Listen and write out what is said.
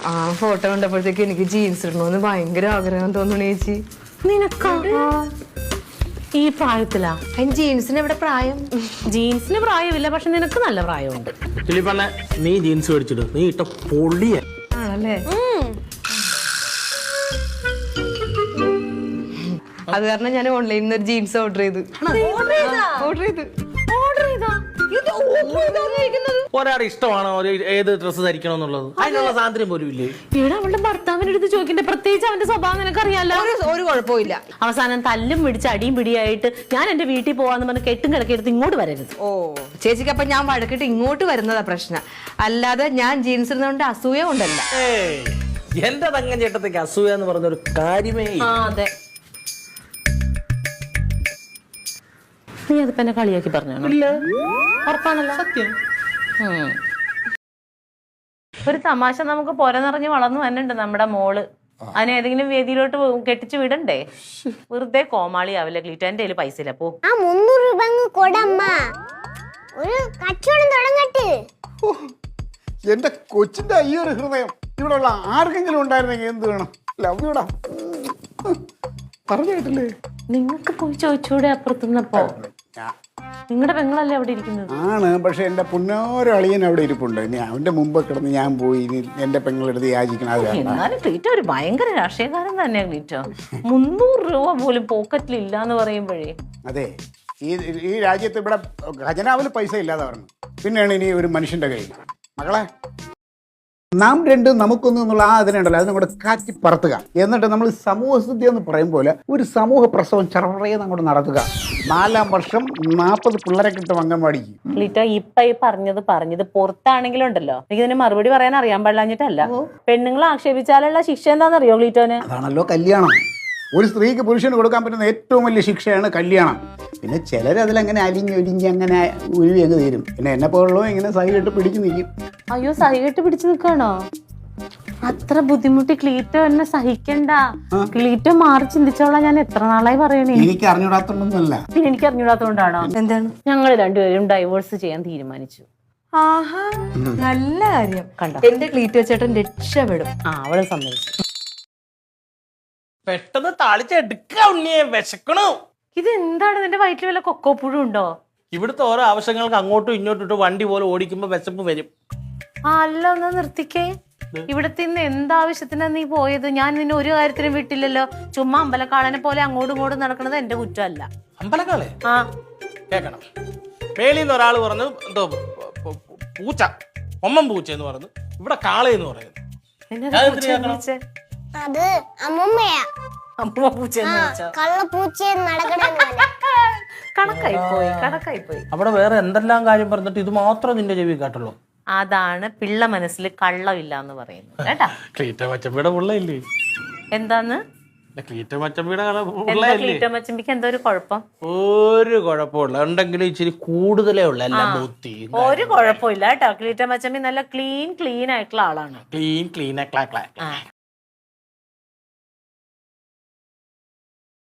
ആ ഫോട്ടോ കണ്ടപ്പോഴത്തേക്ക് എനിക്ക് ജീൻസ് ഇടണമെന്ന് ഭയങ്കര ആഗ്രഹം തോന്നണ ചേച്ചി. നിനക്കാ ഈ പ്രായത്തിലാ? അതിന് ജീൻസിന് എവിടെ പ്രായം? ജീൻസിന് പ്രായമില്ല, പക്ഷെ നിനക്ക് നല്ല പ്രായമുണ്ട്. ചിലിപ്പണ്ണ നീ ജീൻസ് മേടിച്ചിട്ട് നീ ഇട്ട പൊള്ളിയ ആണല്ലേ? അത് കാരണം ഞാൻ ഓൺലൈനിൽ നിന്ന് ഒരു ജീൻസ് ഓർഡർ ചെയ്തു. ഒരാളുടെ ഇഷ്ടമാണോ ഏത് ഡ്രസ്സ് ധരിക്കണം എന്നുള്ളത്? അതിനുള്ള സ്വാതന്ത്ര്യം പോലും ഇല്ലേ? ഇവിടെ അവളുടെ ഭർത്താവിന്റെ അടുത്ത് ചോദിക്കണ്ടേ? പ്രത്യേകിച്ച് അവന്റെ സ്വഭാവം നിനക്കറിയാലോ. ഒരു കുഴപ്പമില്ല. അവസാനം തല്ലും പിടിച്ച് അടിയും പിടിയായിട്ട് ഞാൻ എന്റെ വീട്ടിൽ പോവാന്ന് പറഞ്ഞ് കെട്ടും കിടക്കെടുത്ത് ഇങ്ങോട്ട് വരരുത്. ഓ ചേച്ചിക്ക് അപ്പൊ ഞാൻ വഴക്കിട്ട് ഇങ്ങോട്ട് വരുന്നതാ പ്രശ്നം, അല്ലാതെ ഞാൻ ജീൻസ് ഇടുന്നതുകൊണ്ട് അസൂയ കൊണ്ടല്ല. എന്റെ തങ്ങൻ ചേട്ടത്തേക്ക് അസൂയ എന്ന് പറഞ്ഞൊരു കാര്യമേ ഇല്ല. അതെ, നീ അതിപ്പോ എന്നെ കളിയാക്കി പറഞ്ഞോ? ഉറപ്പാണല്ലോ. സത്യം. ഒരു തമാശ നമുക്ക് പൊര നിറഞ്ഞ് വളർന്നു വന്നിട്ടുണ്ട് നമ്മുടെ മോള്. അതിന് ഏതെങ്കിലും വേദിയിലോട്ട് കെട്ടിച്ചു വിടണ്ടേ? വെറുതെ കോമാളിയാവില്ല ക്ലീറ്റോ. എന്റെ കയ്യിൽ പൈസ ഇല്ല. പോ. 300 രൂപ കൊടമ്മ, ഒരു കച്ചവടം തുടങ്ങട്ടെ. എന്റെ കൊച്ചിന്റെ ഈ ഒരു ഹൃദയം ഇവിടെ ഉള്ള ആർക്കെങ്കിലും ഉണ്ടായിരുന്നെങ്കിൽ എന്ത് വേണം? ലവ് യൂടാ പറഞ്ഞു കേട്ടില്ലേ? നിങ്ങൾക്ക് പോയി ചോദിച്ചൂടെ അപ്പുറത്തുനിന്നപ്പോ? നിങ്ങളുടെ പെങ്ങളല്ലേ അവിടെ ഇരിക്കുന്നത്? ആണ്, പക്ഷെ എന്റെ പുന്നോരളിയൻ അവിടെ ഇരിപ്പുണ്ട്. ഇനി അവന്റെ മുമ്പ് കിടന്ന് ഞാൻ പോയി ഇനി എന്റെ പെങ്ങളെടുത്ത് യാചിക്കണം. അത് വേണ്ട. എന്നാലും ക്ലീറ്റോ ഒരു ഭയങ്കര രാഷ്ട്രീയക്കാരൻ തന്നെയാ ക്ലീറ്റോ. 300 രൂപ പോലും പോക്കറ്റിൽ ഇല്ലാന്ന് പറയുമ്പോഴേ. അതെ, ഈ രാജ്യത്ത് ഇവിടെ ഖജനാവിൽ പൈസ ഇല്ലാതെ പറഞ്ഞു, പിന്നെയാണ് ഇനി ഒരു മനുഷ്യന്റെ കയ്യിൽ. മകളെ, നാം രണ്ടും നമുക്കൊന്നും എന്നുള്ള ആ അതിനുണ്ടല്ലോ, അതിനെ കൂടെ കാറ്റി പറത്തുക. എന്നിട്ട് നമ്മൾ സമൂഹസ്ഥിതി എന്ന് പറയും പോലെ ഒരു സമൂഹ പ്രസവം ചെറുപറയെന്ന് അങ്ങോട്ട് നടത്തുക. 4-ാം വർഷം 40 പിള്ളേരെ കിട്ടും അംഗൻവാടിക്ക്. ക്ലീറ്റോ ഇപ്പൊ ഈ പറഞ്ഞത് പുറത്താണെങ്കിലും ഉണ്ടല്ലോ, എനിക്കിതിന് മറുപടി പറയാൻ അറിയാൻ പാടില്ലാഞ്ഞിട്ടല്ല. പെണ്ണുങ്ങളെ ആക്ഷേപിച്ചാലുള്ള ശിക്ഷ എന്താണെന്നറിയോ ക്ലീറ്റോന്? അതാണല്ലോ കല്യാണം. ഒരു സ്ത്രീക്ക് പുരുഷന് കൊടുക്കാൻ പറ്റുന്ന ഏറ്റവും വലിയ ശിക്ഷയാണ് കല്യാണം. പിന്നെ ചിലർ അതിലങ്ങനെ അലിഞ്ഞൊലിഞ്ഞ് അങ്ങനെ ഉരുവി അങ്ങ് തീരും. പിന്നെ എന്നെ പോലുള്ളൂ ഇങ്ങനെ സൈഡിട്ട് പിടിച്ചു നിൽക്കും. അയ്യോ, സഹികെട്ട് പിടിച്ചു നിൽക്കാണോ? അത്ര ബുദ്ധിമുട്ടി ക്ലീറ്റോ എന്നെ സഹിക്കണ്ട. ക്ലീറ്റോ മാറി ചിന്തിച്ചോളാം. ഞാൻ എത്ര നാളായി പറയണേ. എനിക്ക് അറിഞ്ഞൂടാത്തോണ്ടൊന്നുമല്ല. പിന്നെ എനിക്ക് അറിഞ്ഞൂടാത്തോണ്ടാണോ? എന്താണ്? ഞങ്ങൾ രണ്ടുപേരും ഡൈവോഴ്സ് ചെയ്യാൻ തീരുമാനിച്ചു. ആഹാ, നല്ല കാര്യം. കണ്ടോ? എന്റെ ക്ലീറ്റോ ചേട്ടൻ രക്ഷപ്പെടും. അവള് സമ്മതിച്ചു. പെട്ടെന്ന് താളിച്ചെടുക്ക ഉണ്ണിയെ, വിശക്കണു. ഇത് എന്താണ്? നിന്റെ വയറ്റിൽ വല്ല കൊക്കോപ്പുഴും ഉണ്ടോ? ഇവിടുത്തെ ഓരോ ആവശ്യങ്ങൾക്ക് അങ്ങോട്ടും ഇങ്ങോട്ടും ഇട്ട് വണ്ടി പോലെ ഓടിക്കുമ്പോ വിശപ്പ് വരും. അല്ല, ഒന്ന് നിർത്തിക്കേ. ഇവിടത്തെ ഇന്ന് എന്താവശ്യത്തിനാ നീ പോയത്? ഞാൻ നിന്നെ ഒരു കാര്യത്തിനും വിട്ടില്ലല്ലോ. ചുമ്മാ അമ്പലക്കാളനെ പോലെ അങ്ങോട്ടും ഇങ്ങോട്ടും നടക്കണത് എന്റെ കുറ്റമല്ല. അമ്പലക്കാളെ ആ കേക്കണം. മേളിന്ന് ഒരാൾ പറഞ്ഞു എന്തോ പൂച്ച, ഒമ്മൻ പൂച്ച എന്ന് പറഞ്ഞു. ഇവിടെ കാളയെന്ന് പറയുന്നു. അത് അമ്മമ്മയാ. അമ്മ പൂച്ച കള്ളപ്പൂച്ച നടക്കണ. കണക്കായി പോയി. അവിടെ വേറെ എന്തെല്ലാം കാര്യം പറഞ്ഞിട്ട് ഇത് മാത്രം നിന്റെ ചെവി കേട്ടുള്ളൂ. അതാണ് പിള്ള മനസ്സിൽ കള്ളമില്ല എന്ന് പറയുന്നത് കേട്ടാ. ക്ലീറ്റ മച്ചമ്പിയുടെ പിള്ളയില്ലേ? എന്താന്ന്? ക്ലീറ്റ മച്ചമ്പിയുടെ ക്ലീറ്റോ മച്ചമ്പിക്ക് എന്തോ ഒരു കുഴപ്പം? ഒരു കുഴപ്പമില്ല, ഉണ്ടെങ്കിലും ഇച്ചിരി കൂടുതലേ ഉള്ളു. എല്ലാം ബുദ്ധി ഒരു കുഴപ്പമില്ല കേട്ടോ. ക്ലീറ്റോ മച്ചമ്പി നല്ല ക്ലീൻ ആയിട്ടുള്ള ആളാണ്. ക്ലീൻ